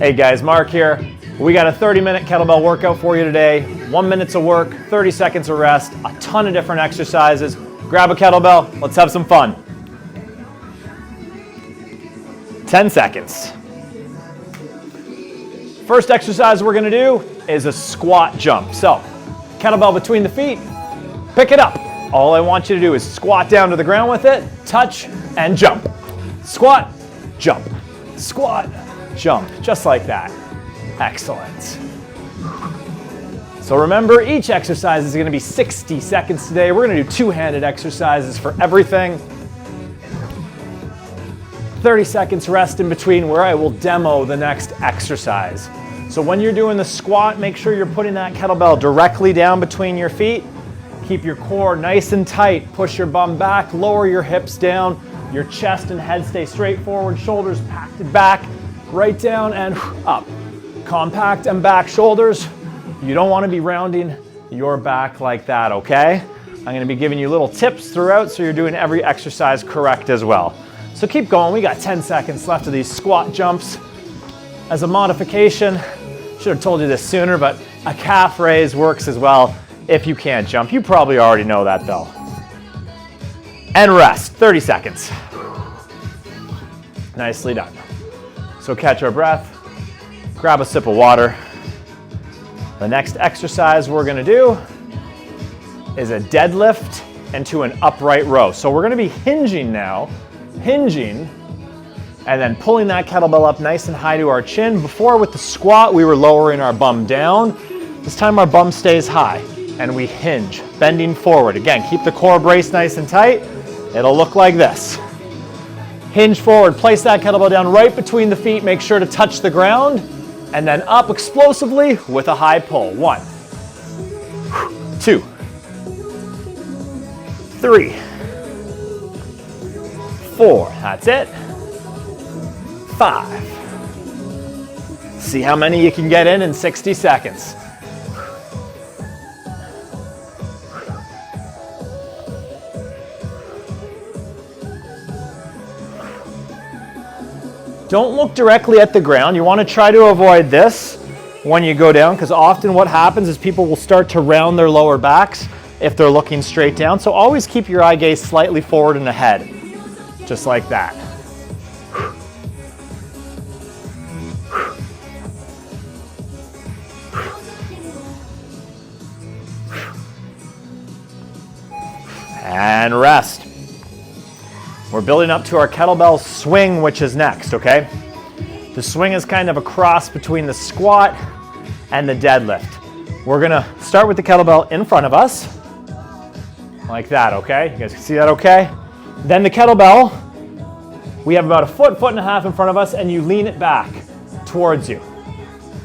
Hey guys, Mark here. We got a 30-minute kettlebell workout for you today. 1 minute of work, 30 seconds of rest, a ton of different exercises. Grab a kettlebell, let's have some fun. 10 seconds. First exercise we're gonna do is a squat jump. So, kettlebell between the feet, pick it up. All I want you to do is squat down to the ground with it, touch, and jump. Squat, jump, squat, jump, just like that. Excellent. So remember, each exercise is gonna be 60 seconds today. We're gonna do two-handed exercises for everything. 30 seconds rest in between where I will demo the next exercise. So when you're doing the squat, make sure you're putting that kettlebell directly down between your feet. Keep your core nice and tight. Push your bum back, lower your hips down. Your chest and head stay straight forward, shoulders packed back, right down and up. Compact and back shoulders. You don't want to be rounding your back like that, okay? I'm going to be giving you little tips throughout so you're doing every exercise correct as well. So keep going. We got 10 seconds left of these squat jumps. As a modification, should have told you this sooner, but a calf raise works as well if you can't jump. You probably already know that though. And rest, 30 seconds. Nicely done. So catch our breath, grab a sip of water. The next exercise we're gonna do is a deadlift into an upright row. So we're gonna be hinging now, and then pulling that kettlebell up nice and high to our chin. Before with the squat, we were lowering our bum down. This time our bum stays high and we hinge, bending forward. Again, keep the core braced nice and tight. It'll look like this. Hinge forward, place that kettlebell down right between the feet, make sure to touch the ground, and then up explosively with a high pull. 1, 2, 3, 4, that's it. 5. See how many you can get in 60 seconds. Don't look directly at the ground. You want to try to avoid this when you go down, because often what happens is people will start to round their lower backs if they're looking straight down. So always keep your eye gaze slightly forward and ahead, just like that. And rest. We're building up to our kettlebell swing, which is next, okay? The swing is kind of a cross between the squat and the deadlift. We're gonna start with the kettlebell in front of us, like that, okay? You guys can see that okay? Then the kettlebell, we have about a foot, foot and a half in front of us, and you lean it back towards you.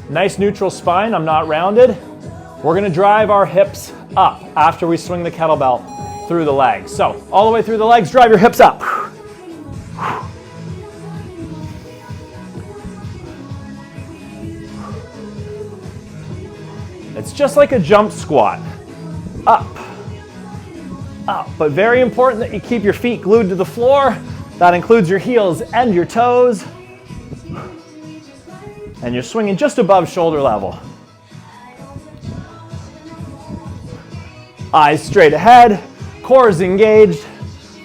Nice neutral spine, I'm not rounded. We're gonna drive our hips up after we swing the kettlebell through the legs. So all the way through the legs, drive your hips up. It's just like a jump squat. Up, up. But very important that you keep your feet glued to the floor. That includes your heels and your toes. And you're swinging just above shoulder level. Eyes straight ahead. Core is engaged,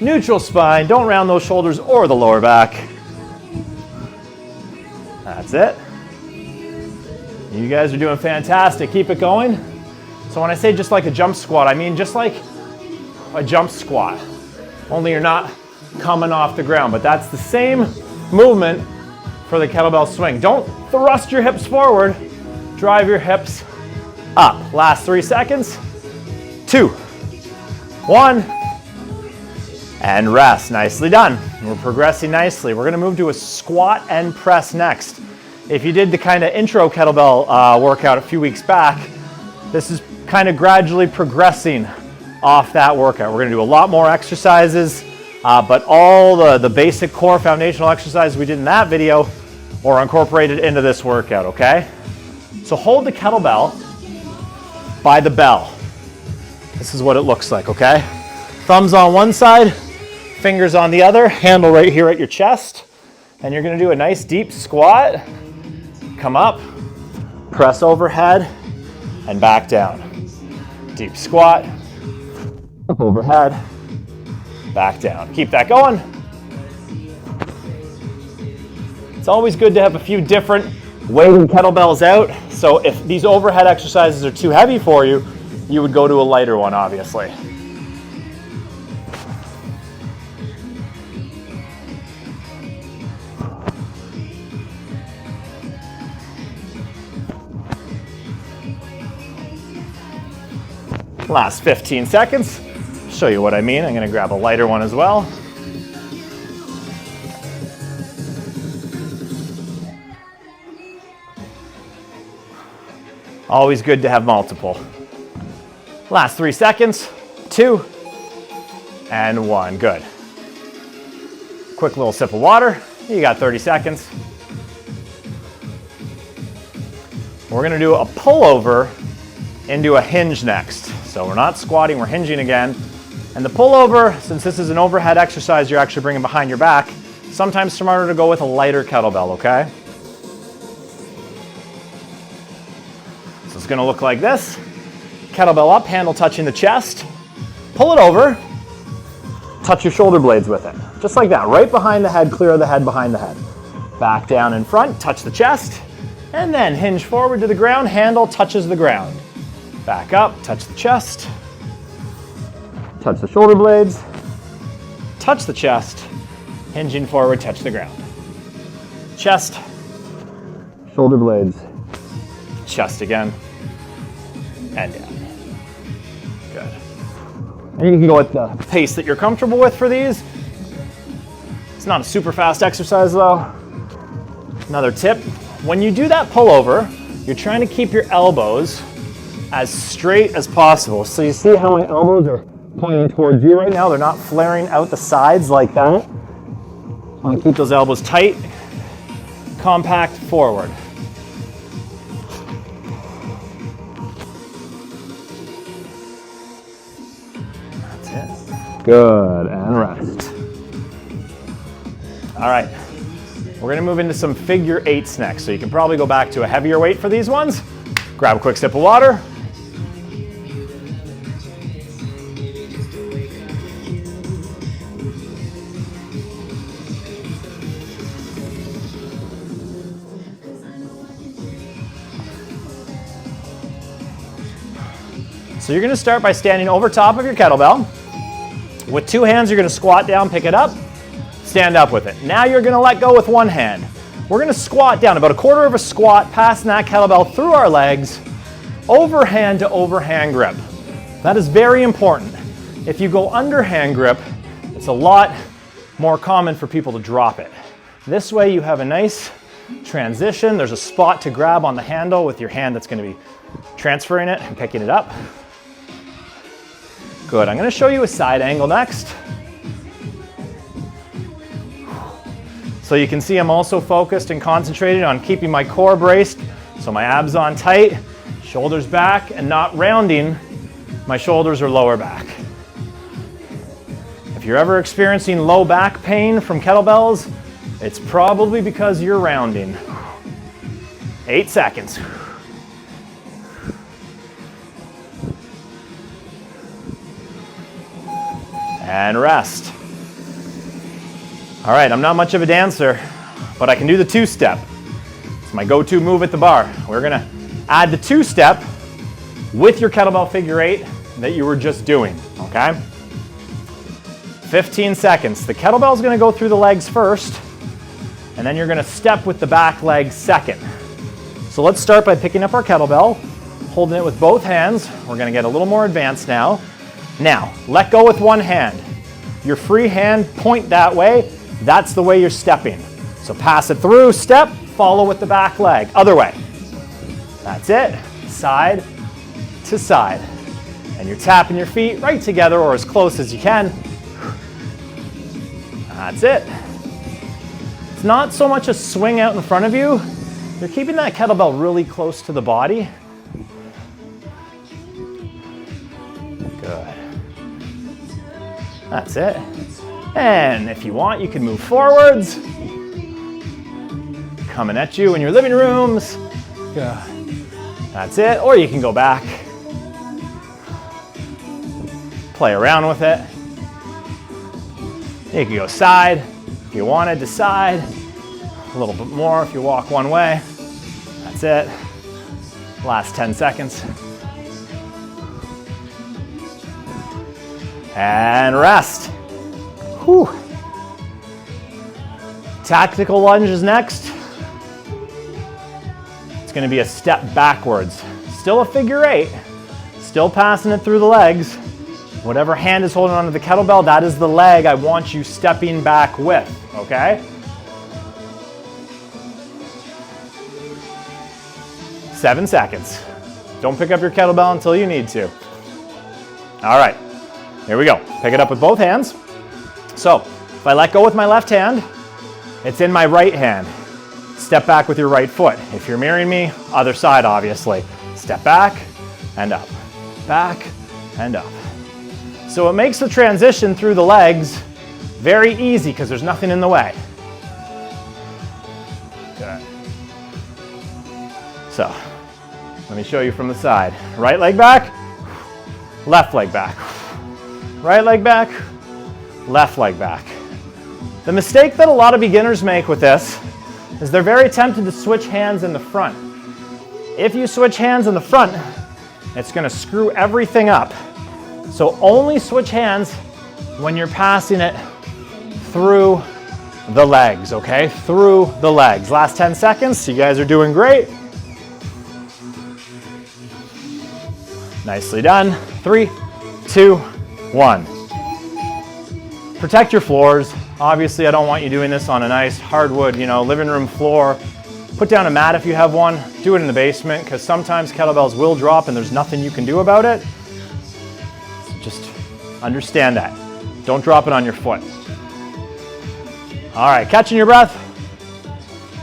neutral spine, don't round those shoulders or the lower back. That's it. You guys are doing fantastic, keep it going. So when I say just like a jump squat, I mean just like a jump squat, only you're not coming off the ground, but that's the same movement for the kettlebell swing. Don't thrust your hips forward, drive your hips up. Last 3 seconds, 2, 1, and rest. Nicely done. We're progressing nicely. We're gonna move to a squat and press next. If you did the kind of intro kettlebell workout a few weeks back, this is kind of gradually progressing off that workout. We're gonna do a lot more exercises, but all the basic core foundational exercises we did in that video are incorporated into this workout, okay? So hold the kettlebell by the bell. This is what it looks like, okay? Thumbs on one side, fingers on the other, handle right here at your chest, and you're gonna do a nice deep squat, come up, press overhead, and back down. Deep squat, up overhead, back down. Keep that going. It's always good to have a few different weighted kettlebells out. So if these overhead exercises are too heavy for you, you would go to a lighter one, obviously. Last 15 seconds. Show you what I mean. I'm going to grab a lighter one as well. Always good to have multiple. Last 3 seconds. 2 and 1. Good. Quick little sip of water. You got 30 seconds. We're going to do a pullover into a hinge next. So we're not squatting, we're hinging again. And the pullover, since this is an overhead exercise you're actually bringing behind your back, sometimes smarter to go with a lighter kettlebell, okay? So it's gonna look like this. Kettlebell up, handle touching the chest. Pull it over, touch your shoulder blades with it. Just like that, right behind the head, clear of the head, behind the head. Back down in front, touch the chest, and then hinge forward to the ground, handle touches the ground. Back up, touch the chest, touch the shoulder blades, touch the chest, hinging forward, touch the ground. Chest, shoulder blades, chest again, and down. Good. And you can go at the pace that you're comfortable with for these. It's not a super fast exercise though. Another tip, when you do that pullover, you're trying to keep your elbows as straight as possible. So you see how my elbows are pointing towards you right now? They're not flaring out the sides like that. I want to keep those elbows tight, compact forward. That's it. Good, and rest. All right, we're gonna move into some figure 8s next. So you can probably go back to a heavier weight for these ones. Grab a quick sip of water. So you're gonna start by standing over top of your kettlebell. With 2 hands, you're gonna squat down, pick it up, stand up with it. Now you're gonna let go with 1 hand. We're gonna squat down, about a quarter of a squat, passing that kettlebell through our legs, overhand to overhand grip. That is very important. If you go underhand grip, it's a lot more common for people to drop it. This way you have a nice transition. There's a spot to grab on the handle with your hand that's gonna be transferring it and picking it up. Good, I'm gonna show you a side angle next. So you can see I'm also focused and concentrated on keeping my core braced, so my abs on tight, shoulders back, and not rounding my shoulders or lower back. If you're ever experiencing low back pain from kettlebells, it's probably because you're rounding. 8 seconds. And rest. All right, I'm not much of a dancer, but I can do the 2-step. It's my go-to move at the bar. We're gonna add the 2-step with your kettlebell figure 8 that you were just doing, okay? 15 seconds. The kettlebell's gonna go through the legs first, and then you're gonna step with the back leg second. So let's start by picking up our kettlebell, holding it with both hands. We're gonna get a little more advanced now. Now, let go with 1 hand. Your free hand, point that way. That's the way you're stepping. So pass it through, step, follow with the back leg. Other way. That's it. Side to side. And you're tapping your feet right together or as close as you can. That's it. It's not so much a swing out in front of you. You're keeping that kettlebell really close to the body. Good. That's it. And if you want, you can move forwards. coming at you in your living rooms. Good. That's it. Or you can go back. Play around with it. You can go side if you wanted to side. A little bit more if you walk one way. That's it. Last 10 seconds. And rest. Whew. Tactical lunge is next. It's going to be a step backwards. Still a figure 8. Still passing it through the legs. Whatever hand is holding onto the kettlebell, that is the leg I want you stepping back with, okay? 7 seconds. Don't pick up your kettlebell until you need to. All right, here we go. Pick it up with both hands. So, if I let go with my left hand, it's in my right hand. Step back with your right foot. If you're mirroring me, other side, obviously. Step back and up, back and up. So it makes the transition through the legs very easy because there's nothing in the way. Good. So, let me show you from the side. Right leg back, left leg back. Right leg back, left leg back. The mistake that a lot of beginners make with this is they're very tempted to switch hands in the front. If you switch hands in the front, it's going to screw everything up. So only switch hands when you're passing it through the legs, okay? Through the legs. Last 10 seconds. You guys are doing great. Nicely done. 3, 2, 1. Protect your floors. Obviously, I don't want you doing this on a nice hardwood, living room floor. Put down a mat if you have one. Do it in the basement because sometimes kettlebells will drop and there's nothing you can do about it. Just understand that. Don't drop it on your foot. All right, catching your breath.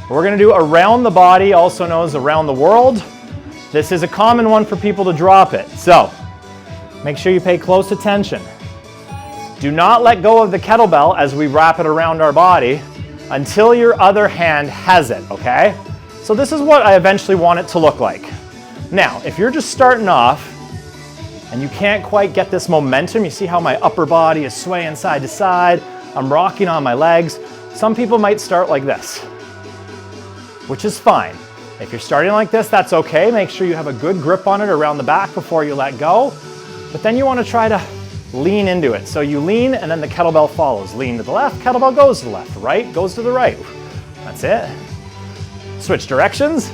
We're going to do around the body, also known as around the world. This is a common one for people to drop it. So make sure you pay close attention. Do not let go of the kettlebell as we wrap it around our body until your other hand has it, okay? So this is what I eventually want it to look like. Now, if you're just starting off and you can't quite get this momentum, you see how my upper body is swaying side to side, I'm rocking on my legs. Some people might start like this, which is fine. If you're starting like this, that's okay. Make sure you have a good grip on it around the back before you let go. But then you want to try to lean into it. So you lean and then the kettlebell follows. Lean to the left, kettlebell goes to the left. Right goes to the right. That's it. Switch directions.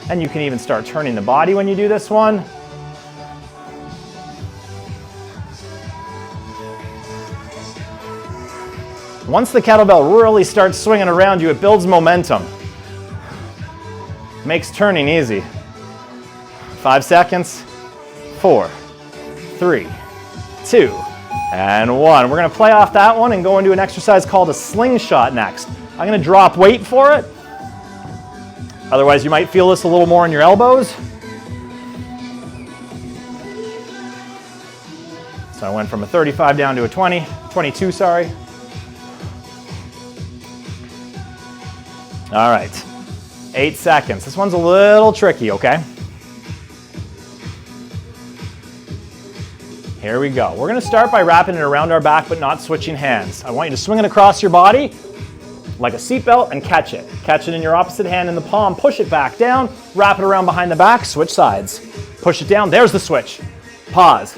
And you can even start turning the body when you do this one. Once the kettlebell really starts swinging around you, it builds momentum. Makes turning easy. 5 seconds. 4, 3, 2, and 1. We're going to play off that one and go into an exercise called a slingshot next. I'm going to drop weight for it. Otherwise, you might feel this a little more in your elbows. So I went from a 35 down to a 22, sorry. All right, 8 seconds. This one's a little tricky, okay? Here we go. We're going to start by wrapping it around our back but not switching hands. I want you to swing it across your body like a seatbelt and catch it. Catch it in your opposite hand in the palm, push it back down, wrap it around behind the back, switch sides. Push it down, there's the switch. Pause.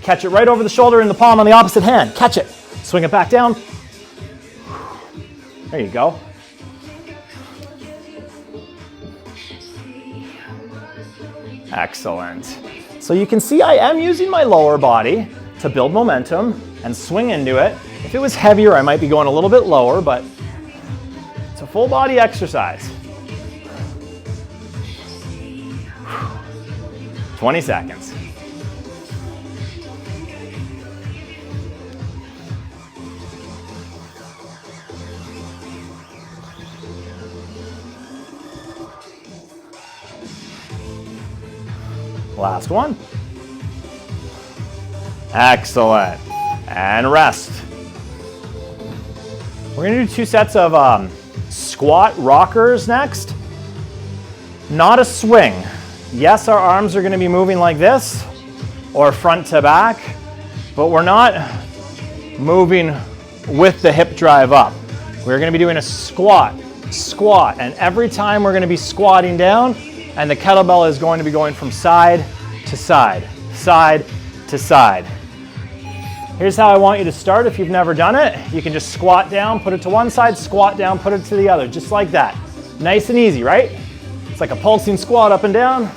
Catch it right over the shoulder in the palm on the opposite hand. Catch it. Swing it back down. There you go. Excellent. So you can see I am using my lower body to build momentum and swing into it. If it was heavier, I might be going a little bit lower, but it's a full body exercise. 20 seconds. Last one. Excellent. And rest. We're going to do 2 sets of squat rockers next. Not a swing. Yes, our arms are going to be moving like this or front to back, but we're not moving with the hip drive up. We're going to be doing a squat, squat, and every time we're going to be squatting down, and the kettlebell is going to be going from side to side, side to side. Here's how I want you to start if you've never done it. You can just squat down, put it to one side, squat down, put it to the other, just like that. Nice and easy, right? It's like a pulsing squat up and down.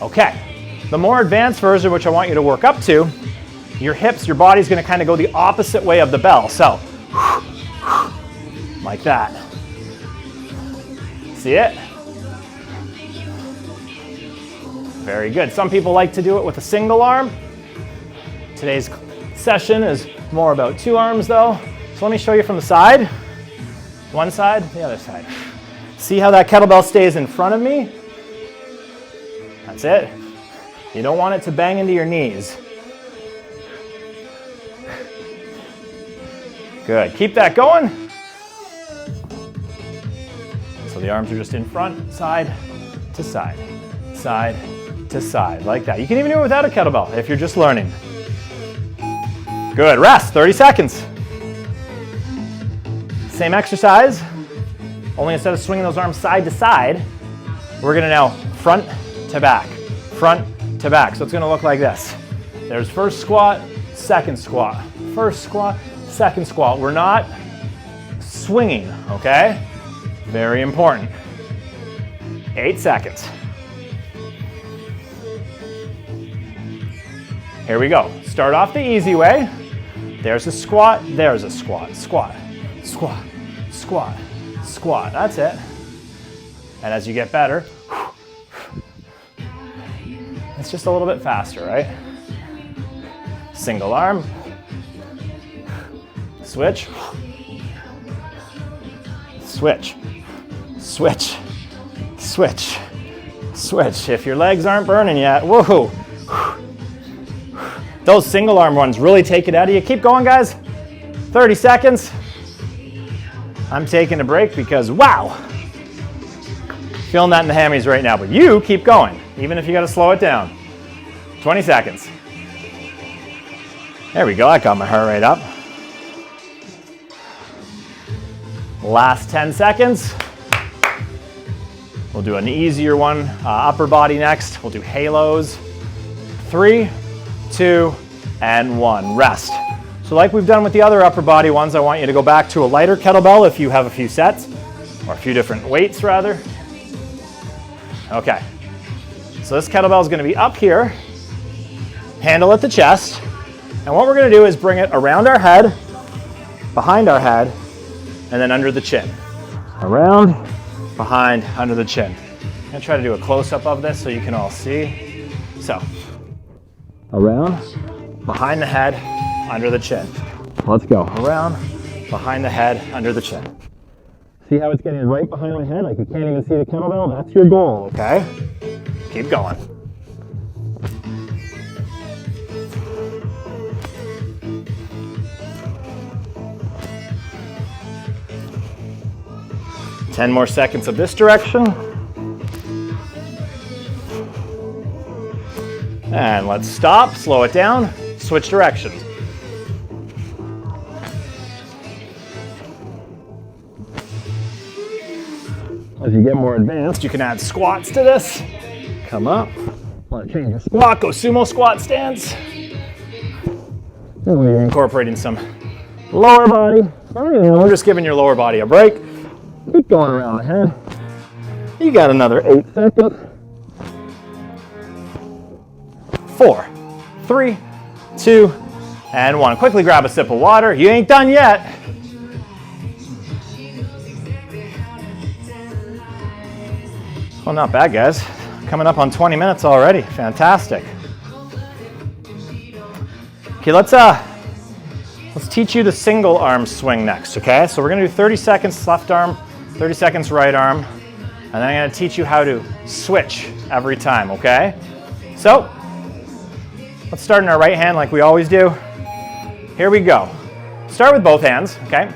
Okay, the more advanced version, which I want you to work up to, your hips, your body's gonna kind of go the opposite way of the bell. So, like that. See it? Very good. Some people like to do it with a single arm. Today's session is more about two arms though. So let me show you from the side. One side, the other side. See how that kettlebell stays in front of me? That's it. You don't want it to bang into your knees. Good, keep that going. So the arms are just in front, side to side, side to side, like that. You can even do it without a kettlebell if you're just learning. Good, rest, 30 seconds. Same exercise, only instead of swinging those arms side to side, we're gonna now front to back, front to back. So it's gonna look like this. There's first squat, second squat, first squat, second squat. We're not swinging, okay? Very important. 8 seconds. Here we go. Start off the easy way. There's a squat, there's a squat, squat, squat, squat, squat. That's it. And as you get better, it's just a little bit faster, right? Single arm. Switch. Switch. Switch. Switch. Switch. If your legs aren't burning yet, woohoo. Those single arm ones really take it out of you. Keep going, guys. 30 seconds. I'm taking a break because, wow. Feeling that in the hammies right now, but you keep going, even if you got to slow it down. 20 seconds. There we go, that got my heart rate up. Last 10 seconds. We'll do an easier one, upper body next. We'll do halos. 3, 2, and 1. Rest. So like we've done with the other upper body ones, I want you to go back to a lighter kettlebell if you have a few sets, or a few different weights rather. Okay. So this kettlebell is going to be up here, handle at the chest, and what we're going to do is bring it around our head, behind our head, and then under the chin. Around, behind, under the chin. I'm going to try to do a close-up of this so you can all see. So, around, behind the head, under the chin. Let's go. Around, behind the head, under the chin. See how it's getting right behind my head? Like you can't even see the kettlebell? That's your goal, okay? Keep going. Ten more seconds of this direction. And let's stop, slow it down, switch directions. As you get more advanced, you can add squats to this. Come up, want to change your squat, go sumo squat stance. And we're incorporating some lower body. We're just giving your lower body a break. Keep going around the head. You got another 8 seconds. 4, 3, 2, and 1. Quickly grab a sip of water. You ain't done yet. Well, not bad, guys. Coming up on 20 minutes already. Fantastic. Okay, let's teach you the single arm swing next, okay? So we're gonna do 30 seconds left arm, 30 seconds right arm, and then I'm gonna teach you how to switch every time, okay? So, let's start in our right hand like we always do. Here we go. Start with both hands, okay?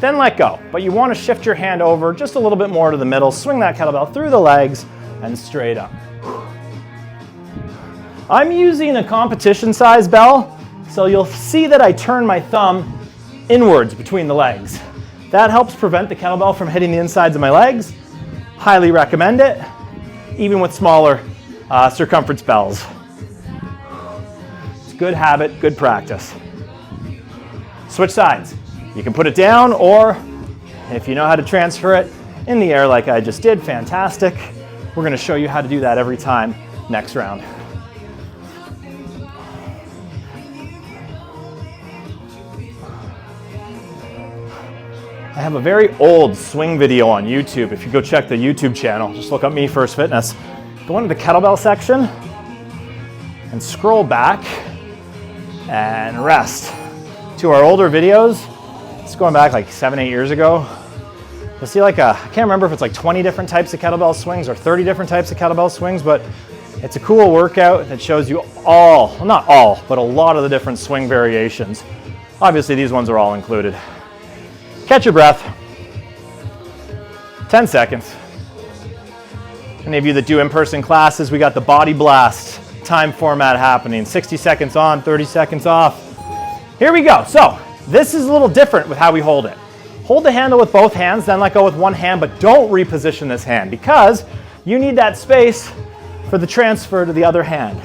then let go. But you want to shift your hand over just a little bit more to the middle, swing that kettlebell through the legs and straight up. I'm using a competition size bell, so you'll see that I turn my thumb inwards between the legs. That helps prevent the kettlebell from hitting the insides of my legs. Highly recommend it, even with smaller circumference bells. It's a good habit, good practice. Switch sides. You can put it down, or if you know how to transfer it in the air like I just did, fantastic. We're going to show you how to do that every time next round. I have a very old swing video on YouTube. If you go check the YouTube channel, just look up Me First Fitness. Go into the kettlebell section and scroll back and rest. To our older videos, it's going back like 7-8 years ago. You'll see like I can't remember if it's like 20 different types of kettlebell swings or 30 different types of kettlebell swings, but it's a cool workout that shows you all, well, not all, but a lot of the different swing variations. Obviously these ones are all included. Catch your breath. 10 seconds. Any of you that do in-person classes, we got the body blast time format happening. 60 seconds on, 30 seconds off. Here we go. So this is a little different with how we hold it. Hold the handle with both hands, then let go with one hand, but don't reposition this hand because you need that space for the transfer to the other hand.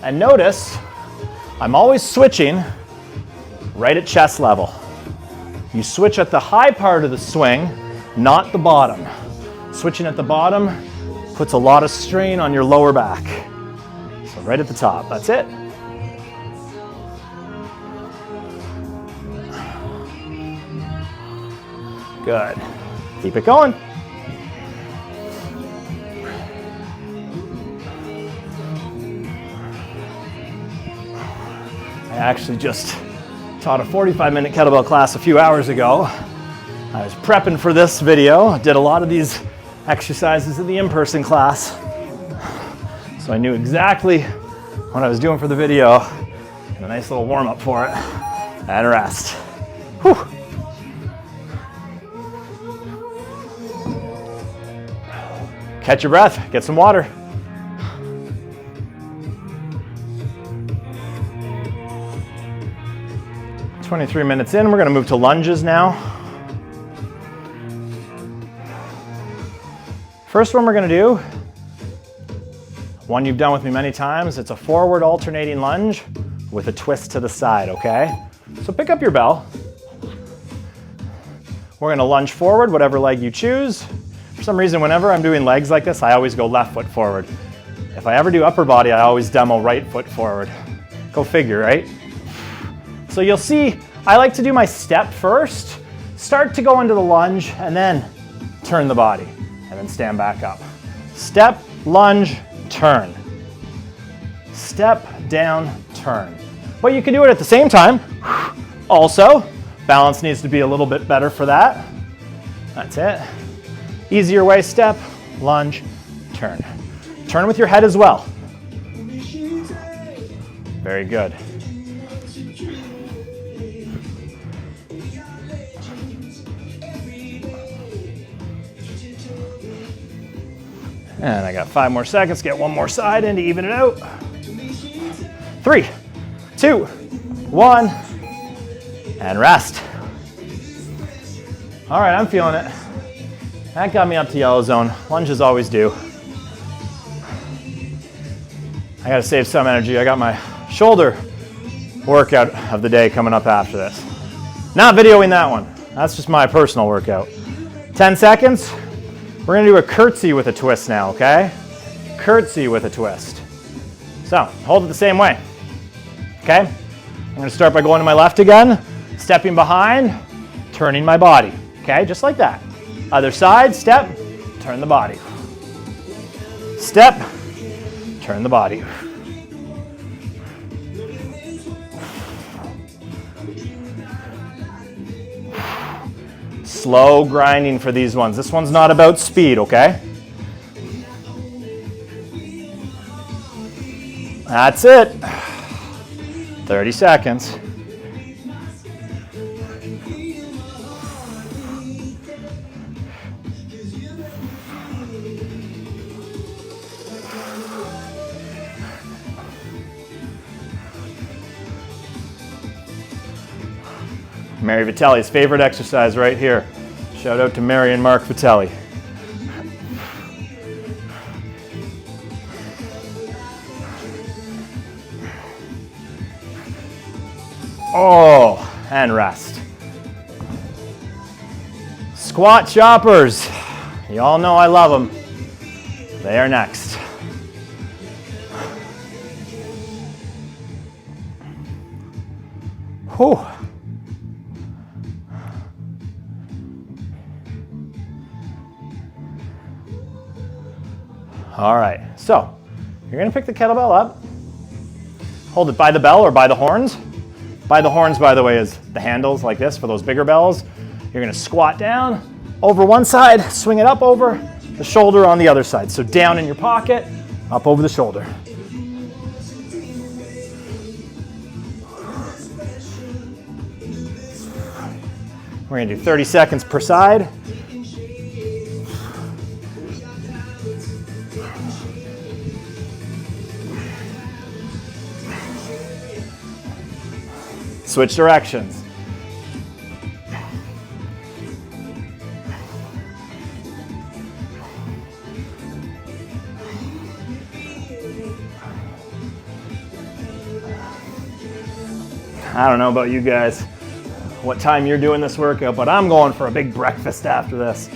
And notice, I'm always switching right at chest level. You switch at the high part of the swing, not the bottom. Switching at the bottom puts a lot of strain on your lower back. So right at the top, that's it. Good. Keep it going. I actually just taught a 45-minute kettlebell class a few hours ago. I was prepping for this video. I did a lot of these exercises in the in-person class. So I knew exactly what I was doing for the video. And a nice little warm-up for it. And rest. Whew. Catch your breath, get some water. "23 minutes in, we're gonna move to lunges now. First one we're gonna do, one you've done with me many times, it's a forward alternating lunge with a twist to the side, okay? So pick up your bell. We're gonna lunge forward, whatever leg you choose. For some reason, whenever I'm doing legs like this, I always go left foot forward. If I ever do upper body, I always demo right foot forward. Go figure, right? So you'll see, I like to do my step first, start to go into the lunge, and then turn the body, and then stand back up. Step, lunge, turn. Step, down, turn. But you can do it at the same time. Also, balance needs to be a little bit better for that. That's it. Easier way, step, lunge, turn. Turn with your head as well. Very good. And I got 5 more seconds, get one more side in to even it out. 3, 2, 1, and rest. All right, I'm feeling it. That got me up to yellow zone. Lunges always do. I gotta save some energy. I got my shoulder workout of the day coming up after this. Not videoing that one. That's just my personal workout. 10 seconds. We're gonna do a curtsy with a twist now, okay? Curtsy with a twist. So, hold it the same way, okay? I'm gonna start by going to my left again, stepping behind, turning my body, okay? Just like that. Other side, step, turn the body. Step, turn the body. Slow grinding for these ones. This one's not about speed, okay? That's it. 30 seconds. Mary Vitelli's favorite exercise right here. Shout out to Mary and Mark Vitelli. Oh, and rest. Squat choppers. You all know I love them. They are next. Whew. All right, so you're gonna pick the kettlebell up, hold it by the bell or by the horns. By the horns, by the way, is the handles like this for those bigger bells. You're gonna squat down over one side, swing it up over the shoulder on the other side. So down in your pocket, up over the shoulder. We're gonna do 30 seconds per side. Switch directions. I don't know about you guys, what time you're doing this workout, but I'm going for a big breakfast after this.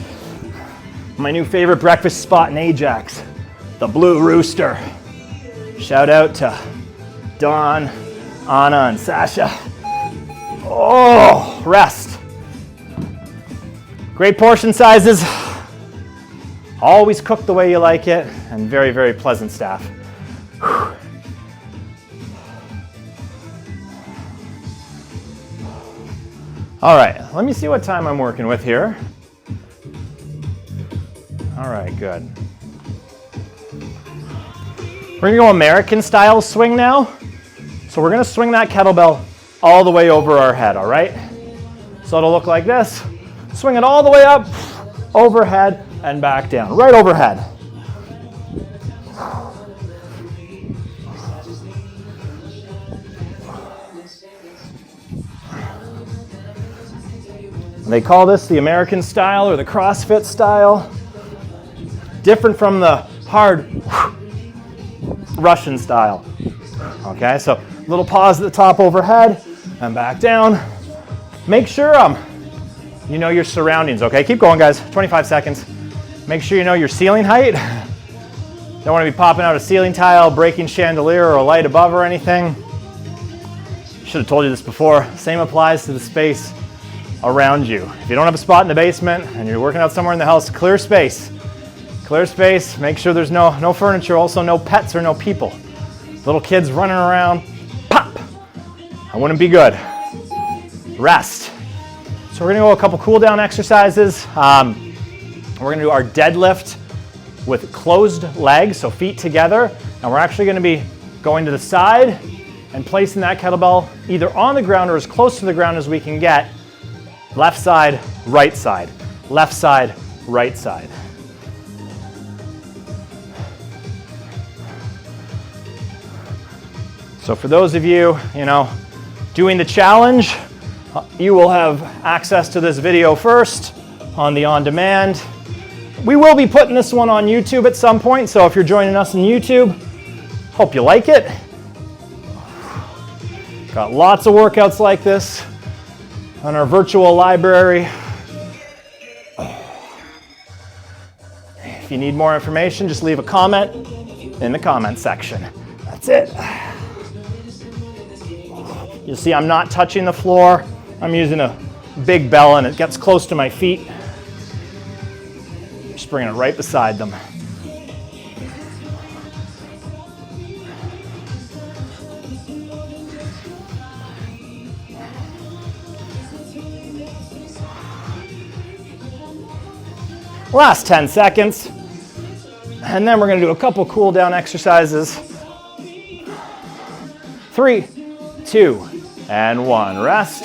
My new favorite breakfast spot in Ajax, the Blue Rooster. Shout out to Dawn, Anna, and Sasha. Oh, rest. Great portion sizes. Always cooked the way you like it, and very, very pleasant staff. Whew. All right, let me see what time I'm working with here. All right, good. We're gonna go American style swing now. So we're gonna swing that kettlebell all the way over our head, all right? So it'll look like this. Swing it all the way up, overhead, and back down, right overhead. They call this the American style or the CrossFit style. Different from the hard Russian style. Okay, so little pause at the top overhead and back down. Make sure you know your surroundings, okay? Keep going, guys, 25 seconds. Make sure you know your ceiling height. Don't want to be popping out a ceiling tile, breaking chandelier or a light above or anything. Should have told you this before. Same applies to the space around you. If you don't have a spot in the basement and you're working out somewhere in the house, clear space. Clear space, make sure there's no furniture, also no pets or no people. Little kids running around, pop! That wouldn't be good. Rest. So we're gonna go a couple cool down exercises. We're gonna do our deadlift with closed legs, so feet together, and we're actually gonna be going to the side and placing that kettlebell either on the ground or as close to the ground as we can get. Left side, right side. Left side, right side. So for those of you, doing the challenge, you will have access to this video first on the on-demand. We will be putting this one on YouTube at some point, so if you're joining us on YouTube, hope you like it. Got lots of workouts like this on our virtual library. If you need more information, just leave a comment in the comment section. That's it. You'll see I'm not touching the floor. I'm using a big bell and it gets close to my feet. Just bringing it right beside them. Last 10 seconds. And then we're going to do a couple cool down exercises. 3, 2, and 1. Rest.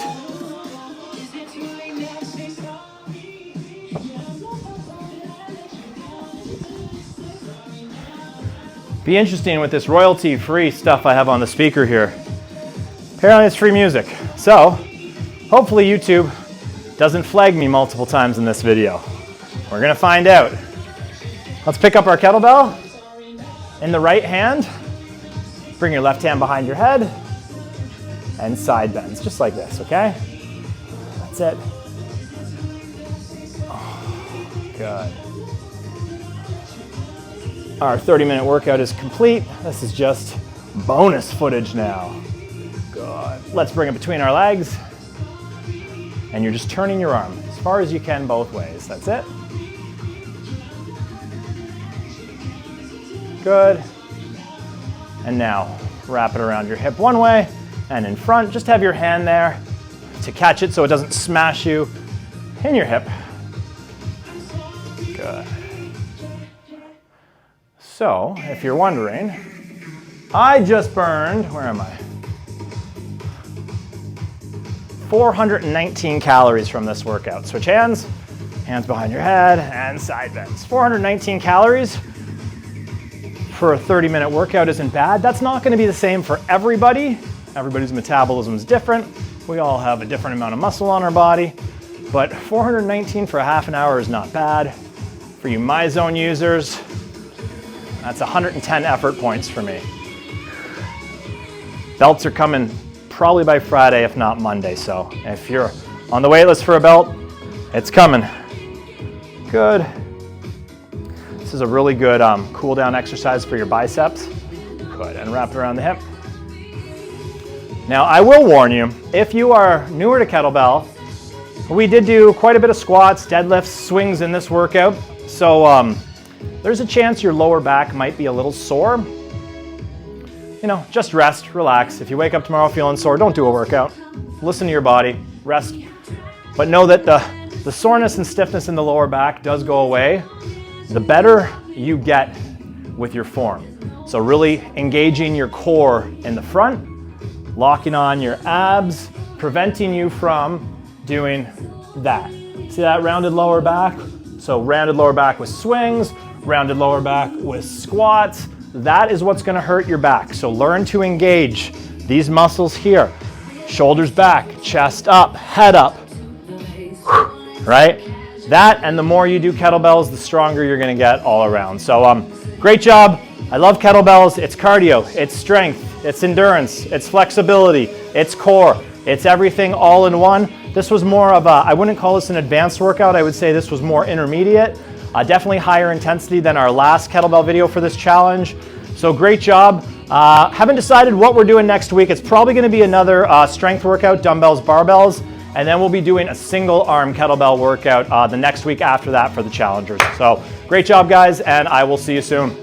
Be interesting with this royalty-free stuff I have on the speaker here. Apparently it's free music. So Hopefully YouTube doesn't flag me multiple times in this video. We're gonna find out. Let's pick up our kettlebell in the right hand. Bring your left hand behind your head and side bends, just like this, okay? That's it. Oh, good. Our 30-minute workout is complete. This is just bonus footage now. Good. Let's bring it between our legs. And you're just turning your arm as far as you can both ways. That's it. Good. And now wrap it around your hip one way and in front. Just have your hand there to catch it so it doesn't smash you in your hip. Good. So, if you're wondering, I just burned, where am I? 419 calories from this workout. Switch hands, hands behind your head, and side bends. 419 calories for a 30-minute workout isn't bad. That's not gonna be the same for everybody. Everybody's metabolism is different. We all have a different amount of muscle on our body, but 419 for a half an hour is not bad. For you MyZone users, that's 110 effort points for me. Belts are coming probably by Friday, if not Monday. So if you're on the wait list for a belt, it's coming. Good. This is a really good cool down exercise for your biceps. Good, and wrap it around the hip. Now I will warn you, if you are newer to kettlebell, we did do quite a bit of squats, deadlifts, swings in this workout. So there's a chance your lower back might be a little sore. You know, just rest, relax. If you wake up tomorrow feeling sore, don't do a workout. Listen to your body, rest. But know that the soreness and stiffness in the lower back does go away the better you get with your form. So really engaging your core in the front, locking on your abs, preventing you from doing that. See that rounded lower back? So rounded lower back with swings, rounded lower back with squats. That is what's gonna hurt your back. So learn to engage these muscles here. Shoulders back, chest up, head up, right? That, and the more you do kettlebells, the stronger you're gonna get all around. So great job. I love kettlebells. It's cardio, it's strength, it's endurance, it's flexibility, it's core, it's everything all in one. This was more of a, I wouldn't call this an advanced workout. I would say this was more intermediate. Definitely higher intensity than our last kettlebell video for this challenge. So great job. Haven't decided what we're doing next week. It's probably gonna be another strength workout, dumbbells, barbells, and then we'll be doing a single arm kettlebell workout the next week after that for the challengers. So great job guys, and I will see you soon.